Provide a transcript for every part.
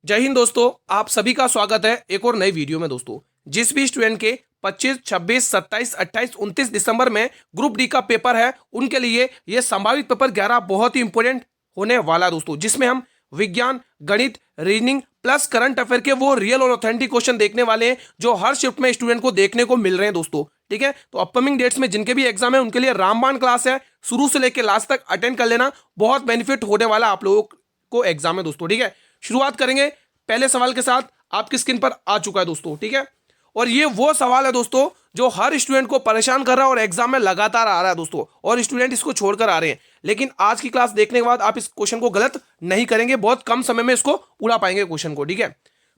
जय हिंद दोस्तों, आप सभी का स्वागत है एक और नई वीडियो में। दोस्तों, जिस भी स्टूडेंट के 25, 26, 27, 28, 29 दिसंबर में ग्रुप डी का पेपर है, उनके लिए ये संभावित पेपर 11 बहुत ही इंपॉर्टेंट होने वाला है दोस्तों, जिसमें हम विज्ञान, गणित, रीजनिंग प्लस करंट अफेयर के वो रियल और ऑथेंटिक क्वेश्चन देखने वाले हैं जो हर शिफ्ट में स्टूडेंट को देखने को मिल रहे हैं दोस्तों। ठीक है, तो अपकमिंग डेट्स में जिनके भी एग्जाम है उनके लिए रामबाण क्लास है, शुरू से लेकर लास्ट तक अटेंड कर लेना, बहुत बेनिफिट होने वाला आप लोगों को एग्जाम है दोस्तों। ठीक है, शुरुआत करेंगे पहले सवाल के साथ। आपकी स्क्रीन पर आ चुका है दोस्तों। ठीक है, और ये वो सवाल है दोस्तों जो हर स्टूडेंट को परेशान कर रहा है और एग्जाम में लगातार आ रहा है दोस्तों, और स्टूडेंट इसको छोड़कर आ रहे हैं। लेकिन आज की क्लास देखने के बाद आप इस क्वेश्चन को गलत नहीं करेंगे, बहुत कम समय में इसको उड़ा पाएंगे क्वेश्चन को। ठीक है,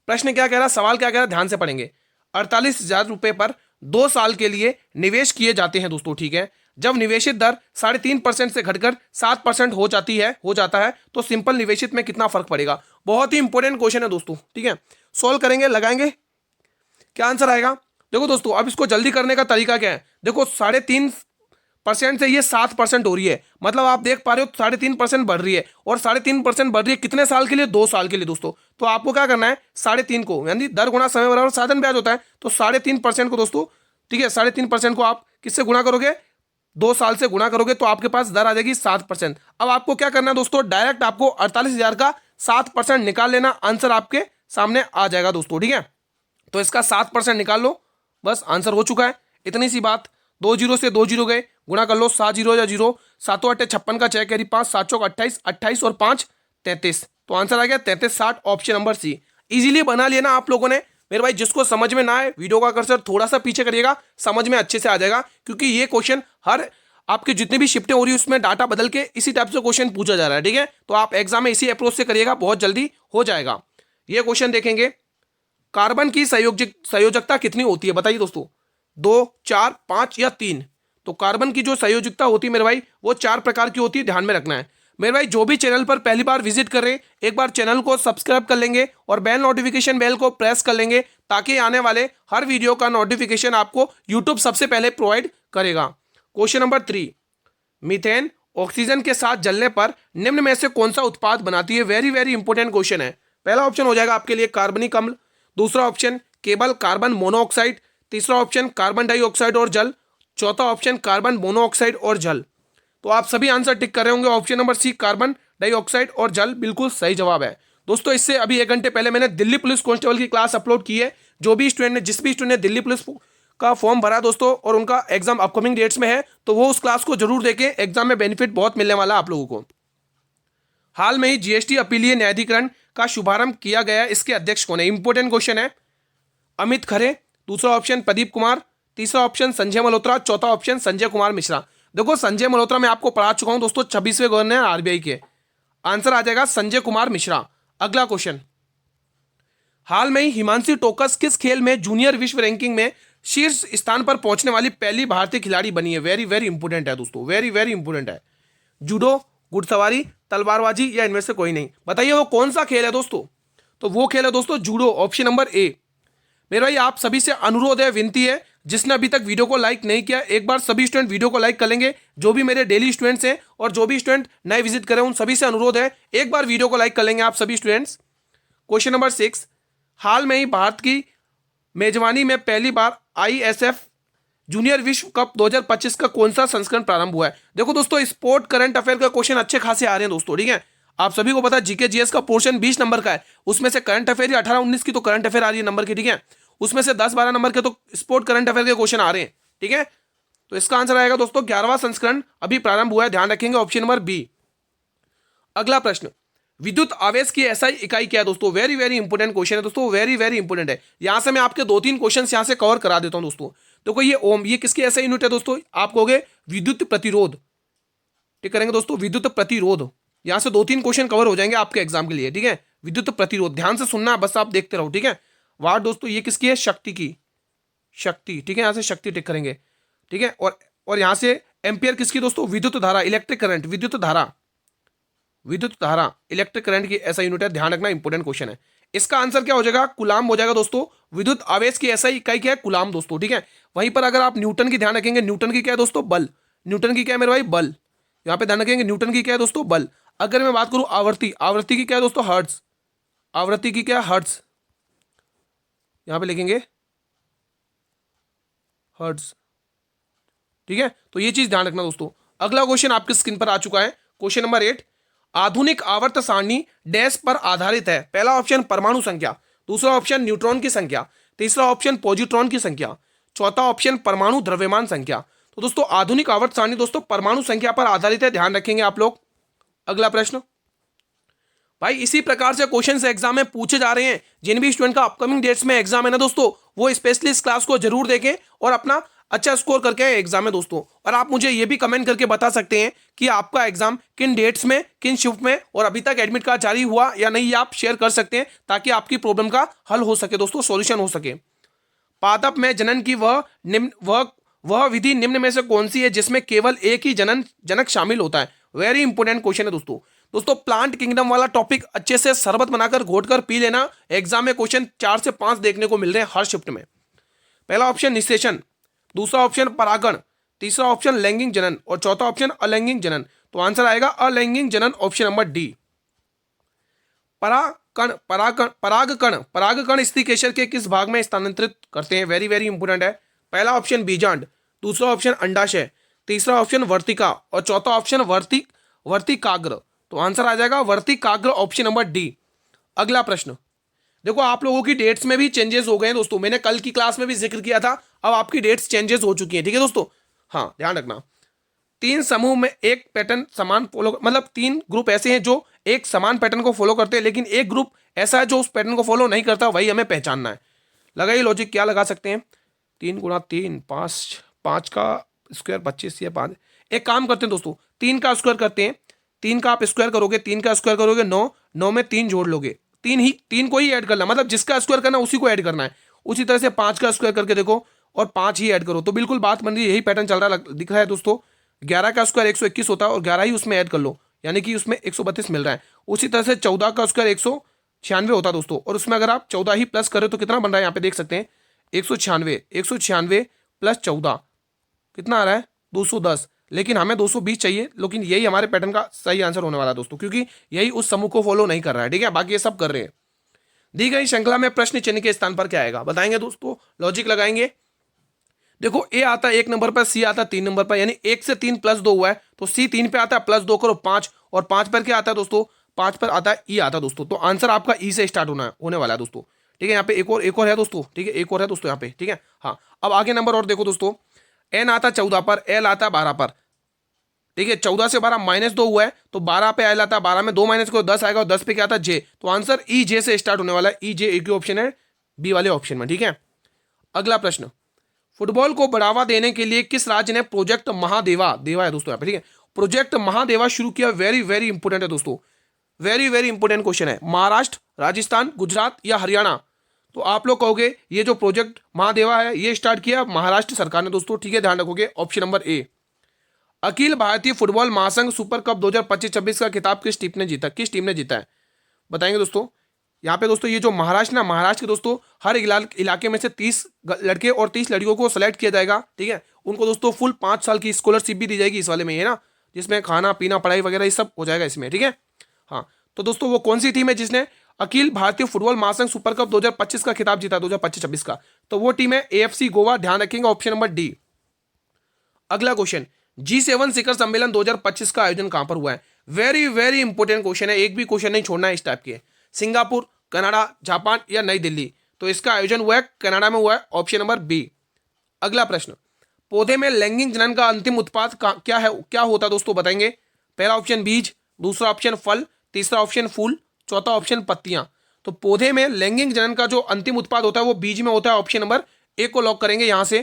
प्रश्न क्या कह रहा है, सवाल क्या कह रहा है, ध्यान से पढ़ेंगे। 48,000 रुपए पर 2 साल के लिए निवेश किए जाते हैं दोस्तों। ठीक है, जब निवेशित दर 3.5% से घटकर 7% हो जाता है तो सिंपल निवेशित में कितना फर्क पड़ेगा। बहुत ही इंपॉर्टेंट क्वेश्चन है दोस्तों। ठीक है, सॉल्व करेंगे, लगाएंगे, क्या आंसर आएगा। देखो दोस्तों, अब इसको जल्दी करने का तरीका क्या है, देखो 3.5% से ये 7% हो रही है, मतलब आप देख पा रहे हो 3.5% बढ़ रही है, और 3.5% बढ़ रही है कितने साल के लिए, 2 साल के लिए दोस्तों। तो आपको क्या करना है, 3.5 को यानी दर गुणा समय बराबर साधन ब्याज होता है, तो 3.5% को दोस्तों, ठीक है, 3.5% को आप किससे गुणा करोगे, 2 साल से गुणा करोगे, तो आपके पास दर आ जाएगी 7%। अब आपको क्या करना है दोस्तों, डायरेक्ट आपको 48,000 का 7% निकाल लेना, आंसर आपके सामने आ जाएगा दोस्तों। ठीक है, तो इसका 7% निकाल लो, बस आंसर हो चुका है, इतनी सी बात। 2 जीरो से 2 जीरो गए, गुणा कर लो, 7 जीरो या जीरो, 7 8 56 का 6 कैरी 5, 7 चौक 28, 28 और 5 33, तो आंसर आ गया 33 60, ऑप्शन नंबर सी। इजीली बना लिया ना आप लोगों ने। मेरे भाई, जिसको समझ में ना आए वीडियो का कर्सर थोड़ा सा पीछे करिएगा, समझ में अच्छे से आ जाएगा, क्योंकि ये क्वेश्चन हर आपके जितनी भी शिफ्टें हो रही है उसमें डाटा बदल के इसी टाइप से क्वेश्चन पूछा जा रहा है। ठीक है, तो आप एग्जाम में इसी अप्रोच से करिएगा, बहुत जल्दी हो जाएगा। ये क्वेश्चन देखेंगे, कार्बन की संयोजकता कितनी होती है, बताइए दोस्तों, 2, 4, 5 या 3। तो कार्बन की जो संयोजकता होती है मेरे भाई, वो 4 प्रकार की होती है, ध्यान में रखना है। मेरे भाई, जो भी चैनल पर पहली बार विजिट कर रहे हैं, एक बार चैनल को सब्सक्राइब कर लेंगे और बेल नोटिफिकेशन बेल को प्रेस कर लेंगे, ताकि आने वाले हर वीडियो का नोटिफिकेशन आपको यूट्यूब सबसे पहले प्रोवाइड करेगा। क्वेश्चन नंबर 3, मीथेन ऑक्सीजन के साथ जलने पर निम्न में से कौन सा उत्पाद बनाती है। वेरी वेरी इंपॉर्टेंट क्वेश्चन है। पहला ऑप्शन हो जाएगा आपके लिए कार्बनिक अम्ल, दूसरा ऑप्शन केवल कार्बन मोनोऑक्साइड, तीसरा ऑप्शन कार्बन डाइऑक्साइड और जल, चौथा ऑप्शन कार्बन मोनोऑक्साइड और जल। तो आप सभी आंसर टिक कर रहे होंगे, option number C carbon dioxide और जल बिल्कुल सही जवाब है दोस्तों। इससे अभी 1 घंटे पहले मैंने दिल्ली पुलिस कांस्टेबल की क्लास अपलोड की है। जो भी स्टूडेंट ने जिस भी स्टूडेंट ने दिल्ली पुलिस का फॉर्म भरा दोस्तों, और उनका एग्जाम अपकमिंग डेट्स में है, तो वो उस क्लास को जरूर देखें, एग्जाम में बेनिफिट बहुत मिलने वाला आप लोगों को। हाल में ही जीएसटी अपीलीय न्यायाधिकरण का शुभारंभ किया गया, इसके अध्यक्ष कौन है। इंपॉर्टेंट क्वेश्चन है। अमित खरे, दूसरा ऑप्शन प्रदीप कुमार, तीसरा ऑप्शन संजय मल्होत्रा, चौथा ऑप्शन संजय कुमार मिश्रा। देखो, संजय मल्होत्रा मैं आपको पढ़ा चुका हूं दोस्तों, 26वें गवर्नर आरबीआई के। आंसर आ जाएगा संजय कुमार मिश्रा। अगला क्वेश्चन, हाल में ही हिमांशी टोकस किस खेल में जूनियर विश्व रैंकिंग में शीर्ष स्थान पर पहुंचने वाली पहली भारतीय खिलाड़ी बनी है। वेरी वेरी इंपॉर्टेंट है दोस्तों, वेरी वेरी इंपॉर्टेंट है। जूडो, घुड़सवारी, तलवारबाजी या इनमें से कोई नहीं, बताइए वो कौन सा खेल है दोस्तों। तो वो खेल है दोस्तों जूडो, ऑप्शन नंबर ए। मेरे भाई, आप सभी से अनुरोध है, विनती है, जिसने अभी तक वीडियो को लाइक नहीं किया, एक बार सभी स्टूडेंट वीडियो को लाइक कर लेंगे। जो भी मेरे डेली स्टूडेंट्स हैं और जो भी स्टूडेंट नए विजिट करें, उन सभी से अनुरोध है, एक बार वीडियो को लाइक कर लेंगे आप सभी स्टूडेंट्स। क्वेश्चन नंबर 6, हाल में ही भारत की मेजबानी में पहली बार आईएसएफ जूनियर विश्व कप 2025 का कौन सा संस्करण प्रारंभ हुआ है। देखो दोस्तों, स्पोर्ट करंट अफेयर का क्वेश्चन अच्छे खासे आ रहे हैं दोस्तों। ठीक है, आप सभी को पता है जीके जीएस का पोर्शन 20 नंबर का है, उसमें से करंट अफेयर ही 18-19 की तो करंट अफेयर आ रही है नंबर की। ठीक है, उसमें से 10-12 नंबर के तो स्पोर्ट करंट अफेयर के क्वेश्चन आ रहे हैं। ठीक है, तो इसका आंसर आएगा दोस्तों 11वां संस्करण अभी प्रारंभ हुआ है, ध्यान रखेंगे, ऑप्शन नंबर बी। अगला प्रश्न, विद्युत आवेश की एसआई इकाई क्या है दोस्तों। वेरी वेरी इंपॉर्टेंट क्वेश्चन है दोस्तों, वेरी वेरी इंपॉर्टेंट है। यहां से मैं आपके 2-3 क्वेश्चन यहां से कवर करा देता हूं दोस्तों। देखो, ये ओम, ये किसकी एसआई यूनिट है दोस्तों, आप कहोगे विद्युत प्रतिरोध। ठीक करेंगे दोस्तों, विद्युत प्रतिरोध। यहां से 2-3 क्वेश्चन कवर हो जाएंगे आपके एग्जाम के लिए। ठीक है, विद्युत प्रतिरोध, ध्यान से सुनना, बस आप देखते रहो। ठीक है, वाट दोस्तों, ये किसकी है, शक्ति की, शक्ति। ठीक है, यहां से शक्ति टिक करेंगे। ठीक है, और यहां से एम्पियर किसकी दोस्तों, विद्युत धारा, इलेक्ट्रिक करंट, विद्युत धारा, विद्युत धारा, इलेक्ट्रिक करंट की ऐसा यूनिट है, ध्यान रखना, इंपॉर्टेंट क्वेश्चन है। इसका आंसर क्या हो जाएगा, कुलाम हो जाएगा दोस्तों। विद्युत आवेश की ऐसा इकाई क्या है, कुलाम दोस्तों। ठीक है, वहीं पर अगर आप न्यूटन की ध्यान रखेंगे, न्यूटन की क्या है दोस्तों, बल। न्यूटन की क्या है मेरे भाई, बल। यहां पे ध्यान रखेंगे, न्यूटन की क्या है दोस्तों, बल। अगर मैं बात करूं आवर्ती, आवर्ती की क्या है दोस्तों, हर्ट्ज। आवृत्ति की क्या, हर्ट्ज, यहां पे लिखेंगे हर्ट्ज। ठीक है, तो ये चीज ध्यान रखना दोस्तों। अगला क्वेश्चन आपकी स्क्रीन पर आ चुका है, क्वेश्चन नंबर 8। आधुनिक आवर्त सारणी डैश पर आधारित है। पहला ऑप्शन परमाणु संख्या, दूसरा ऑप्शन न्यूट्रॉन की संख्या, तीसरा ऑप्शन पॉजिट्रॉन की संख्या, चौथा ऑप्शन परमाणु द्रव्यमान संख्या। तो दोस्तों आधुनिक आवर्त सारणी दोस्तों परमाणु संख्या पर आधारित है, ध्यान रखेंगे आप लोग। अगला प्रश्न भाई, इसी प्रकार से क्वेश्चन एग्जाम में पूछे जा रहे हैं। जिन भी स्टूडेंट का अपकमिंग डेट्स में एग्जाम है ना दोस्तों, वो स्पेशली इस क्लास को जरूर देखें और अपना अच्छा स्कोर करके आए एग्जाम में दोस्तों। और आप मुझे ये भी कमेंट करके बता सकते हैं कि आपका एग्जाम किन डेट्स में, किन शिफ्ट में, और अभी तक एडमिट कार्ड जारी हुआ या नहीं, ये आप शेयर कर सकते हैं ताकि आपकी प्रॉब्लम का हल हो सके दोस्तों, सॉल्यूशन हो सके। पादप में जनन की वह विधि निम्न में से कौन सी है जिसमें केवल एक ही जनक शामिल होता है। वेरी इंपोर्टेंट क्वेश्चन है दोस्तों। दोस्तों प्लांट किंगडम वाला टॉपिक अच्छे से शरबत बनाकर घोट कर पी लेना। एग्जाम में क्वेश्चन 4 से 5 देखने को मिल रहे हैं हर शिफ्ट में। पहला ऑप्शन निषेचन, दूसरा ऑप्शन परागण, तीसरा ऑप्शन लैंगिक जनन और चौथा ऑप्शन अलैंगिक जनन। तो आंसर आएगा अलैंगिक जनन, ऑप्शन नंबर डी। परागकण स्त्री केशर के किस भाग में स्थानांतरित करते हैं। वेरी वेरी इंपोर्टेंट है। पहला ऑप्शन बीजांड, दूसरा ऑप्शन अंडाशय, तीसरा ऑप्शन वर्तिका और चौथा ऑप्शन वर्तिकाग्र। तो आंसर आ जाएगा वर्तिकाग्र, ऑप्शन नंबर डी। अगला प्रश्न देखो, आप लोगों की डेट्स में भी चेंजेस हो गए हैं दोस्तों। मैंने कल की क्लास में भी जिक्र किया था, अब आपकी डेट्स चेंजेस हो चुकी हैं। ठीक है दोस्तों, हाँ ध्यान रखना। 3 समूह में एक पैटर्न समान फॉलो, मतलब 3 ग्रुप ऐसे हैं जो एक समान पैटर्न को फॉलो करते हैं, लेकिन एक ग्रुप ऐसा है जो उस पैटर्न को फॉलो नहीं करता, वही हमें पहचानना है। लगाइए लॉजिक, क्या लगा सकते हैं। 3 गुणा 3 5, 5 का स्क्वायर 25 या 5। एक काम करते हैं दोस्तों, 3 का स्क्वायर करते हैं। 3 का आप स्क्वायर करोगे, 3 का स्क्वायर करोगे 9, 9 में 3 जोड़ लोगे, 3 को ही ऐड करना, मतलब जिसका स्क्वायर करना उसी को ऐड करना है। उसी तरह से 5 का स्क्वायर करके देखो और 5 ही ऐड करो, तो बिल्कुल बात बन रही है, यही पैटर्न चल रहा दिख रहा है दोस्तों। 11 का स्क्वायर 121 होता है और 11 ही उसमें ऐड कर लो, यानी कि उसमें 132 मिल रहा है। उसी तरह से 14 का स्क्वायर 196 होता है दोस्तों, और उसमें अगर आप 14 ही प्लस करें तो कितना बन रहा है, यहाँ पे देख सकते हैं 196 प्लस 14 कितना आ रहा है 210। लेकिन हमें 220 चाहिए, लेकिन यही हमारे पैटर्न का सही आंसर होने वाला है दोस्तों, क्योंकि यही उस समूह को फॉलो नहीं कर रहा है। ठीक है, बाकी ये सब कर रहे हैं। दी गई श्रृंखला में प्रश्न चिन्ह के स्थान पर क्या आएगा, बताएंगे दोस्तों, लॉजिक लगाएंगे। देखो ए आता है 1 नंबर पर, सी आता है 3 नंबर पर, यानी 1 से 3 प्लस 2 हुआ है, तो सी 3 पे आता है, प्लस 2 करो 5, और 5 पर क्या आता है दोस्तों, 5 पर आता है ई आता है दोस्तों। तो आंसर आपका ई से स्टार्ट होने वाला है दोस्तों। ठीक है, यहाँ पे एक और है दोस्तों। ठीक है, एक और है दोस्तों यहाँ पे। ठीक है, हाँ अब आगे नंबर और देखो दोस्तों, एन आता है 14 पर, एल आता है 12 पर। ठीक है, 14 से 12 -2 हुआ है, तो 12 पे एल आता है, 12 में 2 माइनस करो 10 आएगा, और 10 पे क्या आता है जे। तो आंसर ई जे से स्टार्ट होने वाला है, ई जे एक ही ऑप्शन है बी वाले ऑप्शन में। ठीक है, अगला प्रश्न, फुटबॉल को बढ़ावा देने के लिए किस राज्य ने प्रोजेक्ट महादेवा, देवा है दोस्तों यहाँ पे। ठीक है, प्रोजेक्ट महादेवा शुरू किया। वेरी वेरी इंपोर्टेंट है दोस्तों, वेरी वेरी इंपोर्टेंट क्वेश्चन है। महाराष्ट्र, राजस्थान, गुजरात या हरियाणा। तो आप लोग कहोगे ये जो प्रोजेक्ट महादेवा है ये स्टार्ट किया महाराष्ट्र सरकार ने दोस्तों। ठीक है, ध्यान रखोगे, option number A. Akhil Bharatiya football महासंघ सुपर कप 2025-26 का खिताब किस टीम ने जीता है, बताएंगे दोस्तों। यहाँ पे दोस्तों ये जो महाराष्ट्र के दोस्तों हर इलाके में से 30 लड़के और 30 लड़कियों को सेलेक्ट किया जाएगा। ठीक है, उनको दोस्तों फुल 5 साल की स्कॉलरशिप भी दी जाएगी इस वाले में, है ना, जिसमें खाना पीना पढ़ाई वगैरह ये सब हो जाएगा इसमें। ठीक है, हाँ तो दोस्तों वो कौन सी टीम है जिसने अखिल भारतीय फुटबॉल महासंघ सुपर कप 2025 का खिताब जीता, 2025-26 का, तो वो टीम है AFC गोवा। ध्यान रखेंगे, ऑप्शन नंबर डी। अगला क्वेश्चन, G7 शिखर सम्मेलन 2025 का आयोजन कहां पर हुआ है। वेरी वेरी इंपोर्टेंट क्वेश्चन है, एक भी क्वेश्चन नहीं छोड़ना है इस टाइप के। सिंगापुर, कनाडा, जापान या नई दिल्ली। तो इसका आयोजन हुआ है कनाडा में हुआ है, ऑप्शन नंबर बी। अगला प्रश्न, पौधे में लैंगिक जनन का अंतिम उत्पाद क्या होता है दोस्तों, बताएंगे। पहला ऑप्शन बीज, दूसरा ऑप्शन फल, तीसरा ऑप्शन फूल, चौथा ऑप्शन पत्तियां। तो पौधे में लैंगिक जनन का जो अंतिम उत्पाद होता है वो बीज में होता है, ऑप्शन नंबर ए को लॉक करेंगे यहां से।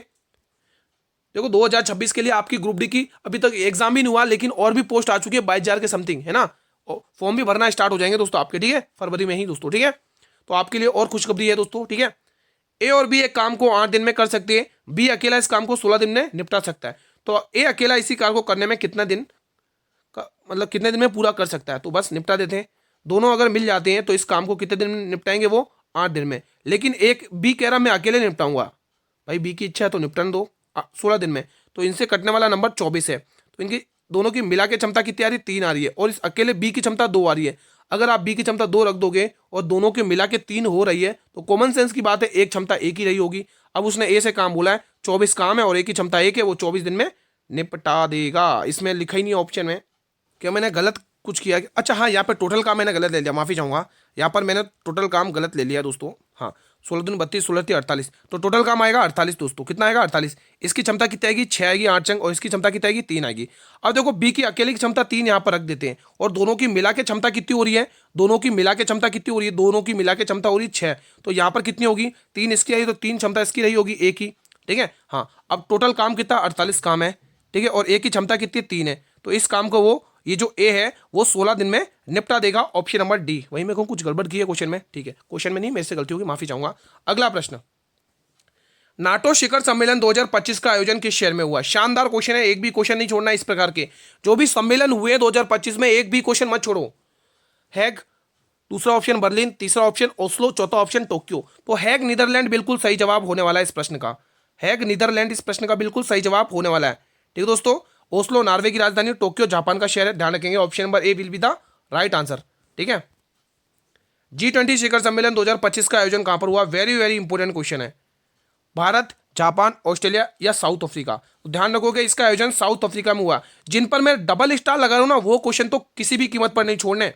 देखो 2026 के लिए आपकी ग्रुप डी की अभी तक एग्जाम भी नहीं हुआ, लेकिन और भी पोस्ट आ चुकी है 22,000 के समथिंग, है ना। फॉर्म भी भरना स्टार्ट हो जाएंगे दोस्तों आपके। ठीक है, फरवरी में ही दोस्तों। ठीक है, तो आपके लिए और खुशखबरी है दोस्तों। ठीक है, ए और बी एक काम को 8 दिन में कर सकते हैं, बी अकेला इस काम को 16 दिन में निपटा सकता है। तो ए अकेला इसी कार्य को करने में कितना दिन का, मतलब कितने दिन में पूरा कर सकता है, तो बस निपटा देते हैं। दोनों अगर मिल जाते हैं तो इस काम को कितने दिन में निपटाएंगे, वो 8 दिन में। लेकिन एक बी कह रहा मैं अकेले निपटाऊंगा, भाई बी की इच्छा है तो निपटन दो 16 दिन में। तो इनसे कटने वाला नंबर 24 है, तो इनकी दोनों की मिला के क्षमता कितनी आ रही है, 3 आ रही है, और इस अकेले बी की क्षमता 2 आ रही है। अगर आप बी की क्षमता 2 रख दोगे और दोनों के मिला के 3 हो रही है तो कॉमन सेंस की बात है एक क्षमता एक ही रही होगी। अब उसने ए से काम बोला है, 24 काम है और ए की क्षमता 1 है, वो 24 दिन में निपटा देगा। इसमें लिखा ही नहीं ऑप्शन में। क्या मैंने गलत कुछ किया? अच्छा हाँ, यहाँ पर टोटल काम मैंने गलत ले लिया, माफी चाहूंगा। यहाँ पर मैंने टोटल काम गलत ले लिया दोस्तों। हाँ, 16 दूनी 32, 16 तीन 48, तो टोटल काम आएगा 48 दोस्तों। कितना आएगा? 48। इसकी क्षमता कितनी आएगी? 6 आएगी 8 अंक, और इसकी क्षमता कितनी आएगी? 3 आएगी। अब देखो बी की अकेले की क्षमता 3 यहाँ पर रख देते हैं, और दोनों की मिला के क्षमता कितनी हो रही है? दोनों की मिला के क्षमता कितनी हो रही है? दोनों की मिला के क्षमता हो रही है 6। तो यहाँ पर कितनी होगी? 3 इसकी आई तो 3 क्षमता इसकी रही होगी एक ही। ठीक है। हाँ, अब टोटल काम कितना? 48 काम है। ठीक है, और ए की क्षमता कितनी? 3 है। तो इस काम को वो, ये जो ए है वो 16 दिन में निपटा देगा। Option number D. वही मैं कहूँ कुछ गड़बड़ की है क्वेश्चन में। ठीक है, क्वेश्चन में नहीं, मेरे से गलती होगी, माफी चाहूंगा। अगला प्रश्न, नाटो शिखर सम्मेलन 2025 का आयोजन किस शहर में हुआ? शानदार क्वेश्चन है, एक भी क्वेश्चन नहीं छोड़ना इस प्रकार के। जो भी सम्मेलन हुए 2025 में, एक भी क्वेश्चन मत छोड़ो। हैग, दूसरा ऑप्शन बर्लिन, तीसरा ऑप्शन ओस्लो, चौथा ऑप्शन टोक्यो। तो हैग नीदरलैंड बिल्कुल सही जवाब होने वाला है इस प्रश्न का। हैग नीदरलैंड इस प्रश्न का बिल्कुल सही जवाब होने वाला है। ठीक है दोस्तों, ओस्लो नॉर्वे की राजधानी, टोक्यो जापान का शहर है। ध्यान रखेंगे, option number A will be the right answer. ठीक है। G20 शिखर सम्मेलन 2025 का आयोजन कहां पर हुआ? वेरी वेरी इंपोर्टेंट क्वेश्चन है। भारत, जापान, ऑस्ट्रेलिया या साउथ अफ्रीका? तो ध्यान रखोगे इसका आयोजन साउथ अफ्रीका में हुआ। जिन पर मैं डबल स्टार लगा रहा हूं ना, वो क्वेश्चन तो किसी भी कीमत पर नहीं छोड़ने।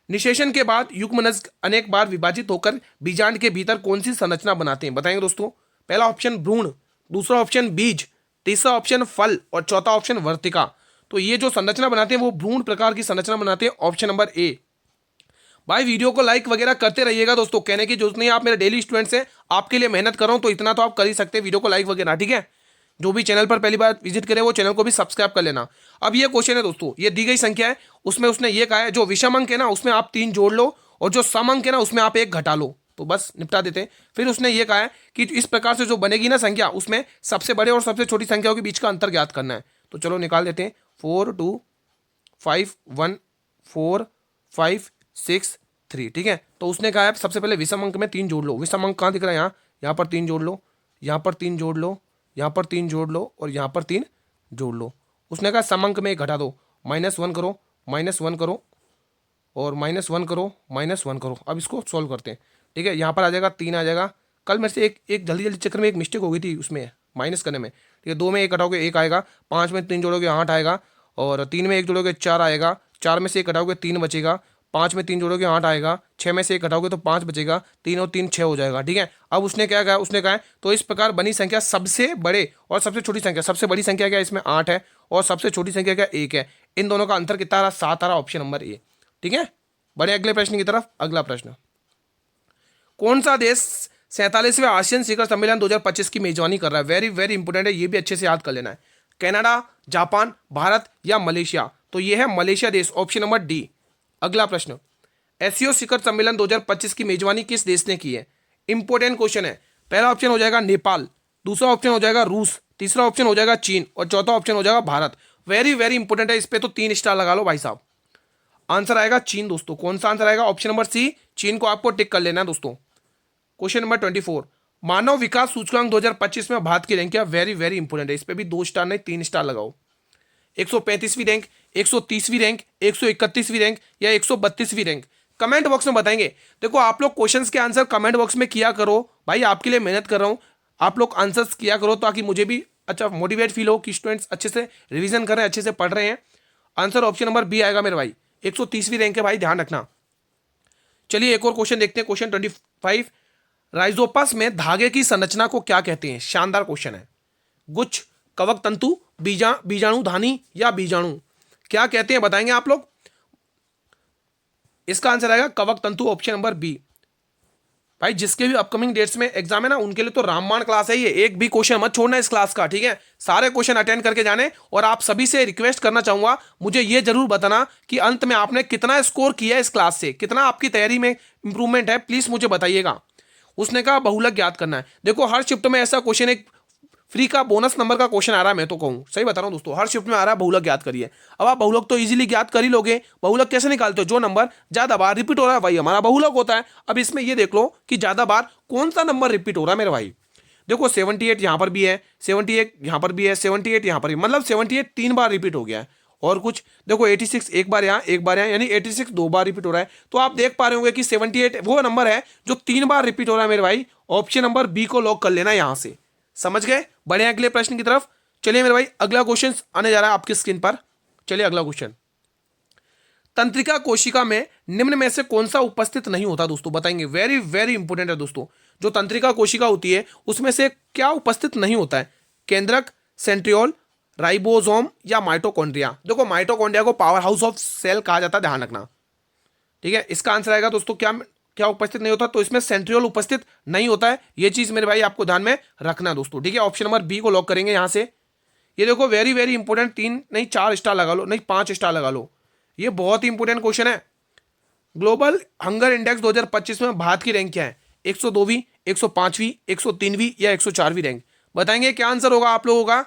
निषेचन के बाद युग्मनज अनेक बार विभाजित होकर बीजांड के भीतर कौन सी संरचना बनाते हैं? बताएंगे दोस्तों। पहला ऑप्शन भ्रूण, दूसरा ऑप्शन बीज, तीसरा ऑप्शन फल और चौथा ऑप्शन वर्तिका। तो ये जो संरचना बनाते हैं वो भ्रूण प्रकार की संरचना बनाते हैं। Option number A. भाई वीडियो को लाइक वगैरह करते रहिएगा दोस्तों, कहने की जरूरत नहीं है, आप मेरे डेली स्टूडेंट्स हैं, आपके लिए मेहनत कर रहा हूं तो इतना तो आप कर ही सकते हैं, वीडियो को लाइक वगैरह। ठीक है, जो भी चैनल पर पहली बार विजिट करे वो चैनल को भी सब्सक्राइब कर लेना। अब ये क्वेश्चन है दोस्तों, ये दी गई संख्या है, उसमें उसने ये कहा है जो विषम अंक है ना उसमें आप 3 जोड़ लो, और जो सम अंक है ना उसमें आप 1 घटा लो, तो बस निपटा देते हैं। फिर उसने ये कहा है कि इस प्रकार से जो बनेगी ना संख्या, उसमें सबसे बड़े और सबसे छोटी संख्याओं के बीच का अंतर ज्ञात करना है। तो चलो निकाल देते हैं। 4 2 5 1 4 5 6 3। ठीक है, तो उसने कहा है सबसे पहले विषम अंक में 3 जोड़ लो। विषम अंक कहाँ दिख रहा है? यहाँ पर 3 जोड़ लो, यहाँ पर 3 जोड़ लो, यहाँ पर 3 जोड़ लो और यहाँ पर 3 जोड़ लो। उसने कहा सम अंक में 1 घटा दो, -1 करो, -1 करो और -1 करो, -1 करो। अब इसको सॉल्व करते हैं। ठीक है, यहाँ पर आ जाएगा 3 आ जाएगा। कल मेरे से एक जल्दी जल्दी चक्कर में एक मिस्टेक हो गई थी उसमें माइनस करने में। ठीक है, 2 में 1 घटाओगे 1 आएगा, 5 में 3 जोड़ोगे 8 आएगा, और 3 में 1 जोड़ोगे 4 आएगा, 4 में से 1 घटाओगे 3 बचेगा, 5 में 3 जोड़ोगे 8 आएगा, 6 में से 1 घटाओगे तो 5 बचेगा, 3 और 3 6 हो जाएगा। ठीक है, अब उसने क्या कहा? उसने कहा है तो इस प्रकार बनी संख्या सबसे बड़े और सबसे छोटी संख्या, सबसे बड़ी संख्या क्या इसमें 8 है और सबसे छोटी संख्या क्या 1 है। इन दोनों का अंतर कितना आ रहा? 7 आ रहा। Option number A. ठीक है, बढ़े अगले प्रश्न की तरफ। अगला प्रश्न, कौन सा देश 47वें आसियान शिखर सम्मेलन 2025 की मेजबानी कर रहा है? वेरी वेरी इंपोर्टेंट है, ये भी अच्छे से याद कर लेना है। कनाडा, जापान, भारत या मलेशिया? तो ये है मलेशिया देश। Option number D. अगला प्रश्न, एससीओ शिखर सम्मेलन 2025 की मेजबानी किस देश ने की है? इंपोर्टेंट क्वेश्चन है। पहला ऑप्शन हो जाएगा नेपाल, दूसरा ऑप्शन हो जाएगा रूस, तीसरा ऑप्शन हो जाएगा चीन और चौथा ऑप्शन हो जाएगा भारत। वेरी वेरी इंपोर्टेंट है, इस पे तो 3 स्टार लगा लो भाई साहब। आंसर आएगा चीन दोस्तों। कौन सा आंसर आएगा? ऑप्शन नंबर सी, चीन को आपको टिक कर लेना है दोस्तों। क्वेश्चन नंबर 24, मानव विकास सूचकांक 2025 में भारत की रैंक क्या? वेरी वेरी इंपोर्टेंट है, इस पे भी 2 स्टार नहीं 3 स्टार लगाओ। 135वीं रैंक, 130वीं रैंक, 131वीं रैंक या 132वीं रैंक? कमेंट बॉक्स में बताएंगे। देखो आप लोग क्वेश्चंस के आंसर कमेंट बॉक्स में किया करो भाई, आपके लिए मेहनत कर रहा हूं, आप लोग आंसर्स किया करो ताकि मुझे भी अच्छा मोटिवेट फील हो कि स्टूडेंट्स अच्छे से रिवीजन कर रहे हैं, अच्छे से पढ़ रहे हैं। आंसर ऑप्शन नंबर बी आएगा मेरे भाई। 130वीं रैंक है भाई, ध्यान रखना। चलिए एक और क्वेश्चन देखते हैं। क्वेश्चन 25, राइजोपस में धागे की संरचना को क्या कहते हैं? शानदार क्वेश्चन है। गुच्छ, कवक तंतु, बीजाणुधानी या बीजाणु? क्या कहते हैं बताएंगे आप लोग? इसका आंसर आएगा कवक तंतु। Option number B. भाई जिसके भी अपकमिंग डेट्स में एग्जाम है ना उनके लिए तो रामबाण क्लास है ये, एक भी क्वेश्चन मत छोड़ना इस क्लास का। ठीक है, सारे क्वेश्चन अटेंड करके जाने। और आप सभी से रिक्वेस्ट करना चाहूंगा, मुझे ये जरूर बताना कि अंत में आपने कितना स्कोर किया इस क्लास से, कितना आपकी तैयारी में इंप्रूवमेंट है, प्लीज मुझे बताइएगा। उसने कहा बहुलक ज्ञात करना है। देखो हर शिफ्ट में ऐसा क्वेश्चन एक फ्री का बोनस नंबर का क्वेश्चन आ रहा है, मैं तो कहूँ सही बता रहा हूँ दोस्तों, हर शिफ्ट में आ रहा है बहुलक ज्ञात करिए। अब आप बहुलक तो इजीली ज्ञात कर ही लोगे। बहुलक कैसे निकालते हो? जो नंबर ज्यादा बार रिपीट हो रहा है वही हमारा बहुलक होता है। अब इसमें ये देख लो कि ज्यादा बार कौन सा नंबर रिपीट हो रहा है मेरे भाई। देखो 78 यहां पर भी है, 78 यहां पर भी है, 78 यहां पर भी, मतलब 78 3 बार रिपीट हो गया है और कुछ देखो 86 एक बार यहाँ एक बार यहाँ, यानी 86 दो बार रिपीट हो रहा है। तो आप देख पा रहे होंगे कि 78 वो नंबर है जो 3 बार रिपीट हो रहा है मेरे भाई। ऑप्शन नंबर बी को लॉक कर लेना यहां से। समझ गए? बढ़े अगले प्रश्न की तरफ। चलिए मेरे भाई अगला क्वेश्चन आने जा रहा है आपकी स्क्रीन पर। चलिए अगला क्वेश्चन, तंत्रिका कोशिका में निम्न में से कौन सा उपस्थित नहीं होता दोस्तों? बताएंगे। वेरी वेरी इंपॉर्टेंट है दोस्तों। जो तंत्रिका कोशिका होती है उसमें से क्या उपस्थित नहीं होता है? केंद्रक, सेंट्रियोल, राइबोसोम या माइटोकॉन्ड्रिया? देखो माइटोकॉन्ड्रिया को पावर हाउस ऑफ सेल कहा जाता है, ध्यान रखना। ठीक है, इसका आंसर आएगा दोस्तों क्या क्या उपस्थित नहीं होता? तो इसमें सेंट्रियोल उपस्थित नहीं होता है। ये चीज मेरे भाई आपको ध्यान में रखना है दोस्तों। ठीक है, ऑप्शन नंबर बी को लॉक करेंगे यहां से। ये देखो वेरी वेरी इंपॉर्टेंट, 3 नहीं 4 स्टार लगा लो, नहीं 5 स्टार लगा लो। ये बहुत ही इंपॉर्टेंट क्वेश्चन है। ग्लोबल हंगर इंडेक्स 2025 में भारत की रैंक क्या है? 102वीं, 105वीं, 103वीं या 104वीं रैंक? बताएंगे क्या आंसर होगा आप लोगों का?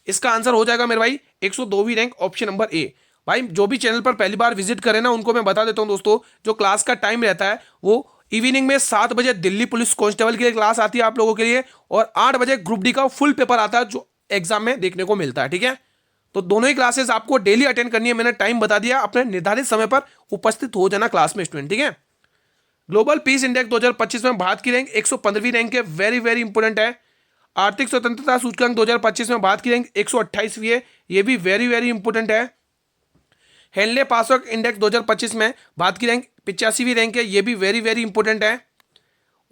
इसका आंसर हो जाएगा मेरे भाई 102वीं रैंक, ऑप्शन नंबर ए। भाई जो भी चैनल पर पहली बार विजिट करें ना, उनको मैं बता देता हूं दोस्तों, जो क्लास का टाइम रहता है वो इवनिंग में 7 बजे दिल्ली पुलिस कांस्टेबल की क्लास आती है आप लोगों के लिए, और 8 बजे ग्रुप डी का फुल पेपर आता है जो एग्जाम में देखने को मिलता है। ठीक है, तो दोनों ही क्लासेस आपको डेली अटेंड करनी है। मैंने टाइम बता दिया, अपने निर्धारित समय पर उपस्थित हो जाना क्लास में स्टूडेंट। ठीक है, ग्लोबल पीस इंडेक्स 2025 में भारत की रैंक 115वीं रैंक है, वेरी वेरी इंपॉर्टेंट है। आर्थिक स्वतंत्रता सूचकांक 2025 में भारत की रैंक 128वीं है, ये भी वेरी वेरी इंपॉर्टेंट है। हेनले पासवर्क इंडेक्स 2025 में भारत की रैंक 85वीं रैंक है, ये भी वेरी वेरी इंपॉर्टेंट है।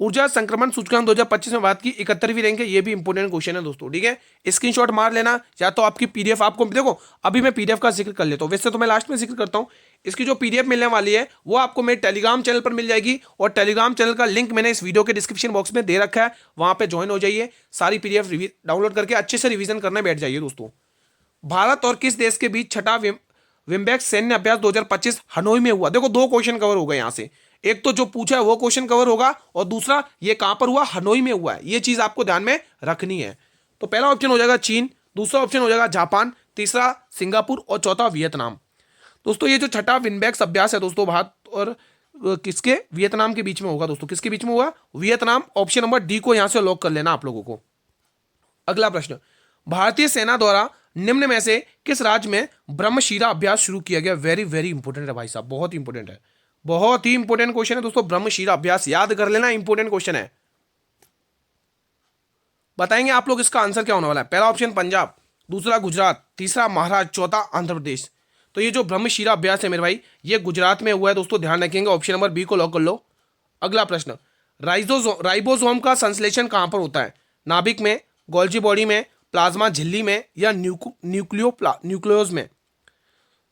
ऊर्जा संक्रमण सूचकांक 2025 में भारत की 71वीं रैंक है, ये भी इंपॉर्टेंट क्वेश्चन है दोस्तों। ठीक है, स्क्रीनशॉट मार लेना, या तो आपकी पीडीएफ आपको देखो, अभी मैं पीडीएफ का जिक्र कर लेता हूँ, वैसे तो मैं लास्ट में जिक्र करता हूँ। इसकी जो पीडीएफ मिलने वाली है वो आपको मेरे टेलीग्राम चैनल पर मिल जाएगी, और टेलीग्राम चैनल का लिंक मैंने इस वीडियो के डिस्क्रिप्शन बॉक्स में दे रखा है, वहां पे ज्वाइन हो जाइए। सारी पीडीएफ डाउनलोड करके अच्छे से रिवीजन करने बैठ जाइए दोस्तों। भारत और किस देश के बीच छठा विम्बेक सैन्य अभ्यास 2025 हनोई में हुआ? देखो 2 क्वेश्चन कवर हो गए यहां से, एक तो जो पूछा है वो क्वेश्चन कवर होगा, और दूसरा ये कहां पर हुआ? हनोई में हुआ है। ये चीज आपको ध्यान में रखनी है। तो पहला ऑप्शन हो जाएगा चीन, दूसरा ऑप्शन हो जाएगा जापान, तीसरा सिंगापुर और चौथा वियतनाम। दोस्तों ये जो छठा विम्बेक अभ्यास है दोस्तों भारत और किसके? वियतनाम के बीच में होगा दोस्तों। किसके बीच में हुआ? वियतनाम। ऑप्शन नंबर डी को यहां से लॉक कर लेना आप लोगों को। अगला प्रश्न, भारतीय सेना द्वारा निम्न में से किस राज्य में ब्रह्मशिरा अभ्यास शुरू किया गया? वेरी वेरी इंपॉर्टेंट है भाई साहब, बहुत इंपॉर्टेंट है, बहुत ही इंपॉर्टेंट क्वेश्चन है दोस्तों। ब्रह्मशिरा अभ्यास याद कर लेना, इंपॉर्टेंट क्वेश्चन है। बताएंगे आप लोग इसका आंसर क्या होने वाला है? पहला ऑप्शन पंजाब, दूसरा गुजरात, तीसरा महाराष्ट्र, चौथा आंध्र प्रदेश। तो ये जो ब्रह्मशिरा अभ्यास है मेरे भाई, ये गुजरात में हुआ है दोस्तों, ध्यान रखेंगे। ऑप्शन नंबर बी को लॉक कर लो। अगला प्रश्न, राइबोसोम का संश्लेषण कहां पर होता है? नाभिक में, गोल्जी बॉडी में, प्लाज्मा झिल्ली में या न्यूक्लियोज में?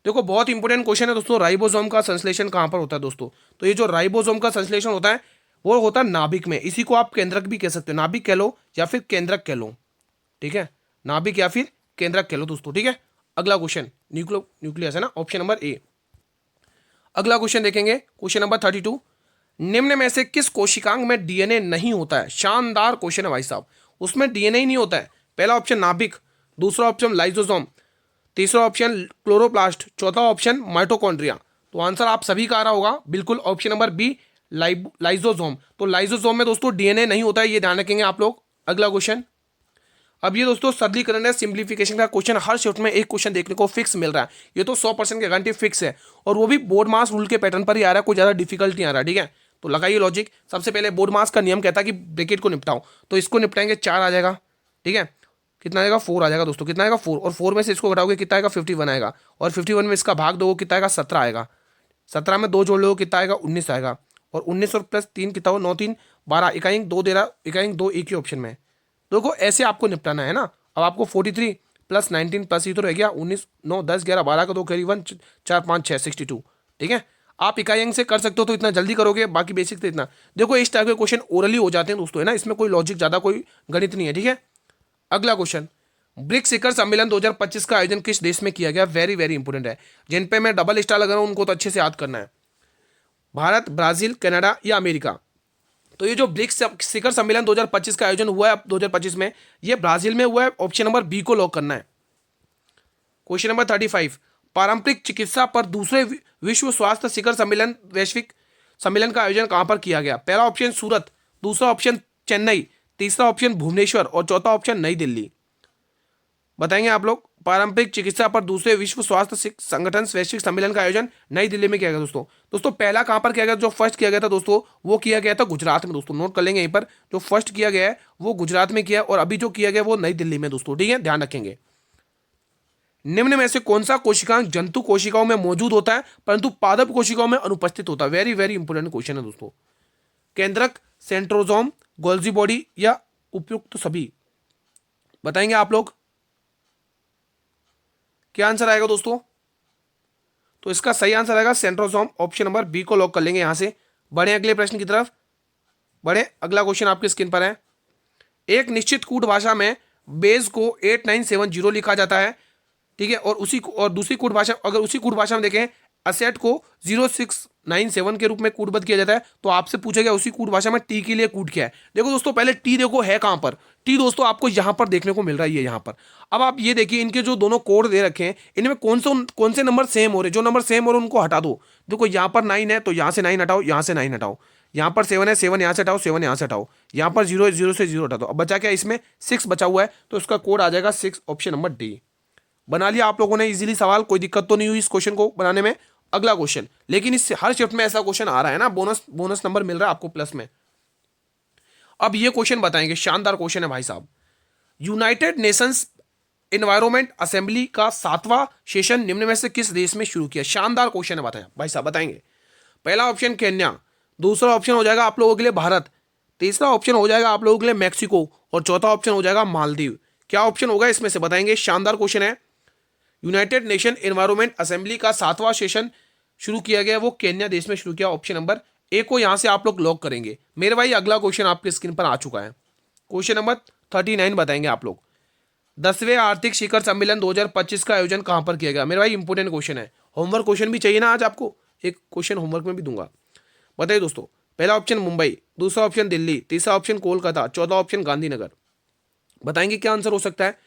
देखो बहुत इंपॉर्टेंट क्वेश्चन है दोस्तों, राइबोसोम का संश्लेषण कहां पर होता है दोस्तों? तो ये जो राइबोसोम का संश्लेषण होता है वो होता है नाभिक में। इसी को आप केंद्रक भी कह सकते हो, नाभिक कह लो या फिर केंद्रक कह लो। ठीक है, नाभिक या फिर केंद्रक कह लो दोस्तों। ठीक है, अगला क्वेश्चन न्यूक्लियस है ना, ऑप्शन नंबर ए। अगला क्वेश्चन देखेंगे, क्वेश्चन नंबर 32, निम्न में से किस कोशिकांग में डीएनए नहीं होता है? शानदार क्वेश्चन है भाई साहब, उसमें डीएनए ही नहीं होता है। पहला ऑप्शन नाभिक, दूसरा ऑप्शन लाइसोसोम, तीसरा ऑप्शन क्लोरोप्लास्ट, चौथा ऑप्शन माइटोकॉन्ड्रिया। तो आंसर आप सभी का आ रहा होगा बिल्कुल, ऑप्शन नंबर बी लाइसोसोम। तो लाइसोसोम में दोस्तों डीएनए नहीं होता है, ये ध्यान रखेंगे आप लोग। अगला क्वेश्चन, अब ये दोस्तों सरलीकरण है, सिंप्लीफिकेशन का क्वेश्चन हर शिफ्ट में एक क्वेश्चन देखने को फिक्स मिल रहा है। ये तो 100% की गारंटी फिक्स है, और वो भी बोर्ड मास रूल के पैटर्न पर ही आ रहा है, कोई ज़्यादा डिफिकल्ट नहीं आ रहा है। ठीक है, तो लगाइए लॉजिक। सबसे पहले बोर्ड मास का नियम कहता है कि ब्रैकेट को निपटाओ, तो इसको निपटाएंगे 4 आ जाएगा। ठीक है, कितना आएगा? 4 आ जाएगा दोस्तों। कितना आएगा? 4, और 4 में से इसको घटाओगे कितना आएगा? 51 आएगा, और 51 में इसका भाग दोगे कितना आएगा? 17 आएगा। 17 में 2 जोड़ लो कितना आएगा? 19 आएगा, और 19 और प्लस 3 कितना हो? 9 3 12, इकाई 2 दे रहा, इकाई 2 एक ही ऑप्शन में। देखो ऐसे आपको निपटाना है ना। अब आपको 43 प्लस 19 प्लस ये तो रह गया 19, 9 10 11 12 का 2 कैरी 1 4 5 6 62। ठीक है, आप इकाई अंक से कर सकते हो तो इतना जल्दी करोगे, बाकी बेसिक तो इतना। देखो इस टाइप के क्वेश्चन ओरली हो जाते हैं दोस्तों, है ना, इसमें कोई लॉजिक ज़्यादा कोई गणित नहीं है। ठीक है, अगला क्वेश्चन, ब्रिक्स शिखर सम्मेलन 2025 का आयोजन किस देश में किया गया? वेरी वेरी इंपॉर्टेंट है, जिन पे मैं डबल स्टार लगा रहा हूँ उनको तो अच्छे से याद करना है। भारत, ब्राजील, कनाडा या अमेरिका? तो ये जो ब्रिक्स शिखर सम्मेलन 2025 का आयोजन हुआ है 2025 में, ये ब्राजील में हुआ है। ऑप्शन नंबर बी को लॉक करना है। क्वेश्चन नंबर 35, पारंपरिक चिकित्सा पर दूसरे विश्व स्वास्थ्य शिखर सम्मेलन वैश्विक सम्मेलन का आयोजन कहां पर किया गया? पहला ऑप्शन सूरत, दूसरा ऑप्शन चेन्नई, तीसरा ऑप्शन भुवनेश्वर और चौथा ऑप्शन नई दिल्ली। बताएंगे आप लोग। पारंपरिक चिकित्सा पर दूसरे विश्व स्वास्थ्य संगठन वैश्विक सम्मेलन का आयोजन नई दिल्ली में किया गया दोस्तों पहला कहां पर किया गया, जो फर्स्ट किया गया था दोस्तों वो किया गया था गुजरात में दोस्तों। नोट कर लेंगे यहीं पर, जो फर्स्ट किया गया है वो गुजरात में किया और अभी जो किया गया वो नई दिल्ली में दोस्तों, ठीक है, ध्यान रखेंगे। निम्न में से कौन सा कोशिकांग जंतु कोशिकाओं में मौजूद होता है परंतु पादप कोशिकाओं में अनुपस्थित होता है? वेरी वेरी इंपोर्टेंट क्वेश्चन है दोस्तों। केंद्रक, सेंट्रोजोम, गोल्जी बॉडी या उपयुक्त सभी? बताएंगे आप लोग क्या आंसर आएगा दोस्तों? तो इसका सही आंसर आएगा सेंट्रोजोम, ऑप्शन नंबर बी को लॉक कर लेंगे। यहां से बढ़े अगले प्रश्न की तरफ, बढ़े। अगला क्वेश्चन आपकी स्क्रीन पर है। एक निश्चित कूट भाषा में बेस को 8970 लिखा जाता है, ठीक है, और दूसरी कूट भाषा, अगर उसी कूट भाषा में देखें असेट को 0697 के रूप में कूटबद्ध किया जाता है, तो आपसे पूछा गया उसी कूट भाषा में टी के लिए कूट क्या है। देखो दोस्तों, पहले टी देखो है कहां पर, टी दोस्तों आपको यहां पर देखने को मिल रहा है, ये यहां पर। अब आप ये देखिए इनके जो दोनों कोड दे रखे हैं इनमें कौन से नंबर सेम हो रहे, जो नंबर सेम हो रहे उनको हटा दो। देखो यहां पर 9 है तो यहां से 9 हटाओ, यहां से 9 हटाओ, यहां पर 7 है, 7 यहां से हटाओ, 7 यहां से हटाओ, यहां पर 0 है, 0 से 0 हटा दो। अब बचा क्या, इसमें 6 बचा हुआ है, तो इसका कोड आ जाएगा 6, ऑप्शन नंबर डी। बना लिया आप लोगों ने इजीली सवाल, कोई दिक्कत तो नहीं हुई इस क्वेश्चन को बनाने में। अगला क्वेश्चन, लेकिन इस हर शिफ्ट में ऐसा क्वेश्चन आ रहा है ना, बोनस नंबर मिल रहा है आपको प्लस में। अब ये क्वेश्चन बताएंगे, शानदार क्वेश्चन है भाई साहब। यूनाइटेड नेशंस एनवायरमेंट असेंबली का 7वां सेशन निम्न में से किस देश में शुरू किया? शानदार क्वेश्चन है, बताएं भाई साहब, बताएंगे। पहला ऑप्शन केन्या, दूसरा ऑप्शन हो जाएगा आप लोगों के लिए भारत, तीसरा ऑप्शन हो जाएगा आप लोगों के लिए मैक्सिको और चौथा ऑप्शन हो जाएगा मालदीव। क्या ऑप्शन होगा इसमें से, बताएंगे। शानदार क्वेश्चन है। यूनाइटेड नेशन एनवायरमेंट असेंबली का 7वां सेशन शुरू किया गया, वो केन्या देश में शुरू किया, ऑप्शन नंबर ए को यहां से आप लोग लॉक करेंगे। मेरे भाई अगला क्वेश्चन आपके स्क्रीन पर आ चुका है, क्वेश्चन नंबर 39 बताएंगे आप लोग। 10वें आर्थिक शिखर सम्मेलन 2025 का आयोजन कहां पर किया गया? मेरे भाई इंपोर्टेंट क्वेश्चन है, होमवर्क क्वेश्चन भी चाहिए ना आज आपको, एक क्वेश्चन होमवर्क में भी दूंगा। बताइए दोस्तों, पहला ऑप्शन मुंबई, दूसरा ऑप्शन दिल्ली, तीसरा ऑप्शन कोलकाता, चौथा ऑप्शन गांधीनगर। बताएंगे क्या आंसर हो सकता है।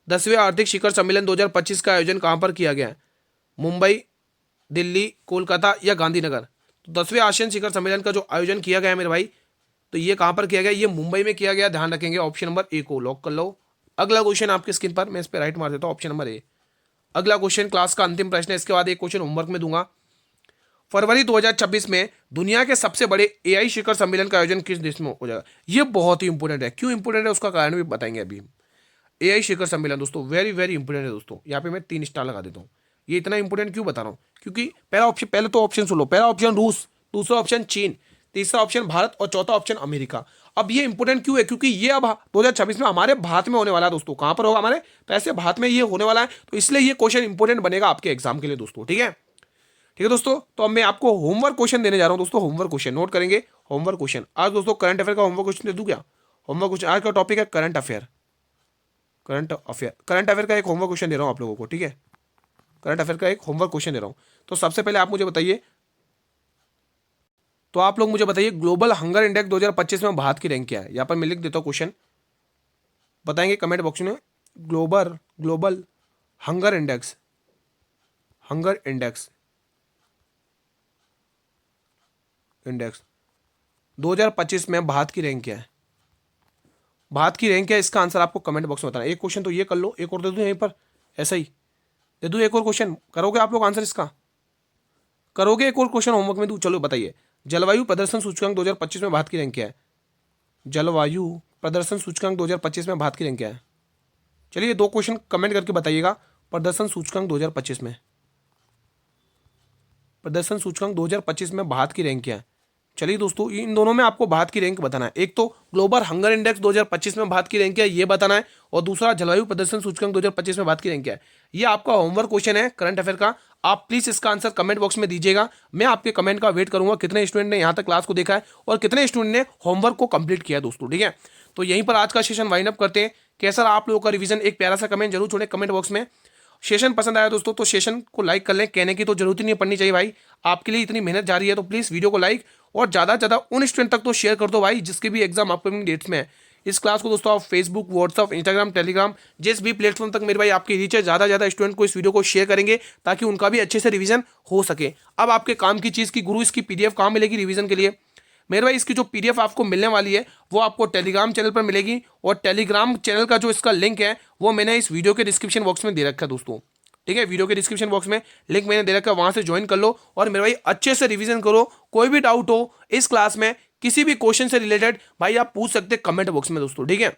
10वें आर्थिक शिखर सम्मेलन 2025 का आयोजन कहां पर किया गया है? मुंबई, दिल्ली, कोलकाता या गांधीनगर? तो 10वें आसियान शिखर सम्मेलन का जो आयोजन किया गया है मेरे भाई, तो ये कहां पर किया गया? ये मुंबई में किया गया, ध्यान रखेंगे। ऑप्शन नंबर ए को लॉक कर लो। अगला क्वेश्चन आपकी स्क्रीन पर, मैं इस पर राइट मार देता हूं, ऑप्शन नंबर ए। अगला क्वेश्चन क्लास का अंतिम प्रश्न है, इसके बाद एक क्वेश्चन होमवर्क में दूंगा। फरवरी 2026 में दुनिया के सबसे बड़े एआई शिखर सम्मेलन का आयोजन किस देश में हो जाएगा? ये बहुत ही इंपॉर्टेंट है। क्यों इंपॉर्टेंट है उसका कारण भी बताएंगे अभी। एआई शिखर सम्मेलन दोस्तों वेरी वेरी इंपॉर्टेंट है दोस्तों, यहाँ पे मैं 3 स्टार लगा देता हूँ। ये इतना इंपॉर्टेंट क्यों बता रहा हूँ, क्योंकि पहले तो ऑप्शन सुन लो। पहला ऑप्शन रूस, दूसरा ऑप्शन चीन, तीसरा ऑप्शन भारत और चौथा ऑप्शन अमेरिका। अब ये इंपॉर्टेंट क्यों है, क्योंकि ये अब 2026 में हमारे भारत में होने वाला है दोस्तों। कहां पर होगा? हमारे पैसे भारत में ये होने वाला है, तो इसलिए ये क्वेश्चन इंपॉर्टेंट बनेगा आपके एग्जाम के लिए दोस्तों, ठीक है। ठीक है दोस्तों, तो अब मैं आपको होमवर्क क्वेश्चन देने जा रहा हूं दोस्तों। होमवर्क क्वेश्चन नोट करेंगे। होमवर्क क्वेश्चन आज दोस्तों करंट अफेयर का होमवर्क क्वेश्चन दे दूं क्या? होमवर्क क्वेश्चन आज का टॉपिक है करंट अफेयर। करंट अफेयर का एक होमवर्क क्वेश्चन दे रहा हूं आप लोगों को, ठीक है। करंट अफेयर का एक होमवर्क क्वेश्चन दे रहा हूं। तो सबसे पहले आप मुझे बताइए, तो आप लोग मुझे बताइए ग्लोबल हंगर इंडेक्स 2025 में भारत की रैंक क्या है? यहां पर मैं लिख देता हूं क्वेश्चन, बताएंगे कमेंट बॉक्स में। ग्लोबल हंगर इंडेक्स 2025 में भारत की रैंक क्या है? भारत की रैंक क्या है, इसका आंसर आपको कमेंट बॉक्स में बताना। एक क्वेश्चन तो ये कर लो, एक और दे दूं यहीं पर, ऐसा ही दे दूं एक और क्वेश्चन। करोगे आप लोग आंसर इसका? करोगे एक और क्वेश्चन होमवर्क में दूं? चलो बताइए, जलवायु प्रदर्शन सूचकांक 2025 में भारत की रैंक क्या है? जलवायु प्रदर्शन सूचकांक 2025 में भारत की रैंक क्या है? चलिए 2 क्वेश्चन कमेंट करके बताइएगा। प्रदर्शन सूचकांक 2025 में, प्रदर्शन सूचकांक 2025 में भारत की रैंक क्या है? चलिए दोस्तों, इन दोनों में आपको भारत की रैंक बताना है। एक तो ग्लोबल हंगर इंडेक्स 2025 में भारत की रैंक क्या है ये बताना है, और दूसरा जलवायु प्रदर्शन सूचकांक 2025 में भारत की रैंक क्या है। ये आपका होमवर्क क्वेश्चन है करंट अफेयर का। आप प्लीज इसका आंसर कमेंट बॉक्स में दीजिएगा। मैं आपके कमेंट का वेट करूंगा, कितने स्टूडेंट ने यहाँ तक क्लास को देखा है और कितने स्टूडेंट ने होमवर्क को कंप्लीट किया है दोस्तों, ठीक है। तो यहीं पर आज का सेशन वाइंड अप करते हैं। कैसा रहा आप लोगों का रिवीजन, एक प्यारा सा कमेंट जरूर छोड़ें कमेंट बॉक्स में। सेशन पसंद आया दोस्तों तो सेशन को लाइक कर लें, कहने की तो जरूरत ही नहीं पड़नी चाहिए भाई, आपके लिए इतनी मेहनत जारी है, तो प्लीज़ वीडियो को लाइक और ज़्यादा से ज़्यादा उन स्टूडेंट तक तो शेयर कर दो भाई जिसके भी एग्जाम अपकमिंग डेट्स में है। इस क्लास को दोस्तों आप फेसबुक, व्हाट्सअप, इंस्टाग्राम, टेलीग्राम जिस भी प्लेटफॉर्म तक मेरे भाई आपकी रीच है, ज़्यादा से ज़्यादा स्टूडेंट को इस वीडियो को शेयर करेंगे ताकि उनका भी अच्छे से रिवीजन हो सके। अब आपके काम की चीज़ की गुरु इसकी PDF कहाँ मिलेगी रिवीजन के लिए? मेरे भाई इसकी जो PDF आपको मिलने वाली है वो आपको टेलीग्राम चैनल पर मिलेगी, और टेलीग्राम चैनल का जो इसका लिंक है वो मैंने इस वीडियो के डिस्क्रिप्शन बॉक्स में दे रखा है दोस्तों। ठीक है, वीडियो के डिस्क्रिप्शन बॉक्स में लिंक मैंने दे रखा है, वहां से ज्वाइन कर लो और मेरे भाई अच्छे से रिवीजन करो। कोई भी डाउट हो इस क्लास में, किसी भी क्वेश्चन से रिलेटेड भाई आप पूछ सकते हैं कमेंट बॉक्स में दोस्तों। ठीक है,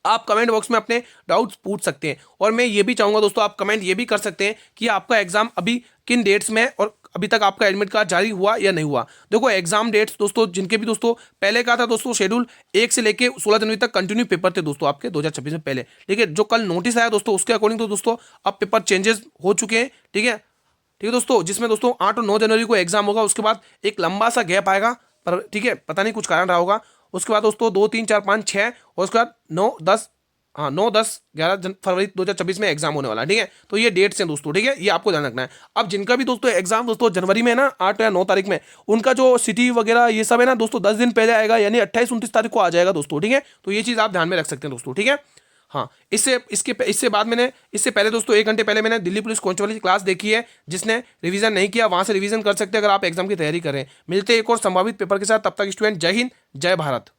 आप कमेंट बॉक्स में अपने डाउट्स पूछ सकते हैं। और मैं ये भी चाहूंगा दोस्तों, आप कमेंट ये भी कर सकते हैं कि आपका एग्जाम अभी किन डेट्स में, और अभी तक आपका एडमिट कार्ड जारी हुआ या नहीं हुआ। देखो एग्जाम डेट्स दोस्तों, जिनके भी दोस्तों पहले का था दोस्तों शेड्यूल 1 से लेके 16 जनवरी तक कंटिन्यू पेपर थे दोस्तों आपके 2026 में पहले। ठीक है, जो कल नोटिस आया दोस्तों उसके अकॉर्डिंग तो दोस्तों अब पेपर चेंजेस हो चुके हैं। ठीक है, ठीक है दोस्तों, जिसमें दोस्तों 8 और 9 जनवरी को एग्जाम होगा, उसके बाद एक लंबा सा गैप आएगा, पर ठीक है पता नहीं कुछ कारण रहा होगा। उसके बाद दोस्तों 2 3 4 5 6 और उसके बाद 9 10, हाँ 9 10 11 फरवरी 2026 में एग्जाम होने वाला है। ठीक है, तो ये डेट्स हैं दोस्तों। ठीक है, ये आपको ध्यान रखना है। अब जिनका भी दोस्तों एग्जाम दोस्तों जनवरी में है ना 8 या 9 तारीख में, उनका जो सिटी वगैरह ये सब है ना दोस्तों 10 दिन पहले आएगा, यानी 28 29 तारीख को आ जाएगा दोस्तों। ठीक है, तो ये चीज़ आप ध्यान में रख सकते हैं दोस्तों। ठीक है, हाँ इससे बाद मैंने, इससे पहले दोस्तों 1 घंटे पहले मैंने दिल्ली पुलिस कांस्टेबल की क्लास देखी है। जिसने रिवीजन नहीं किया वहां से रिवीजन कर सकते हैं अगर आप एग्जाम की तैयारी करें। मिलते हैं एक और संभावित पेपर के साथ, तब तक स्टूडेंट जय हिंद जय भारत।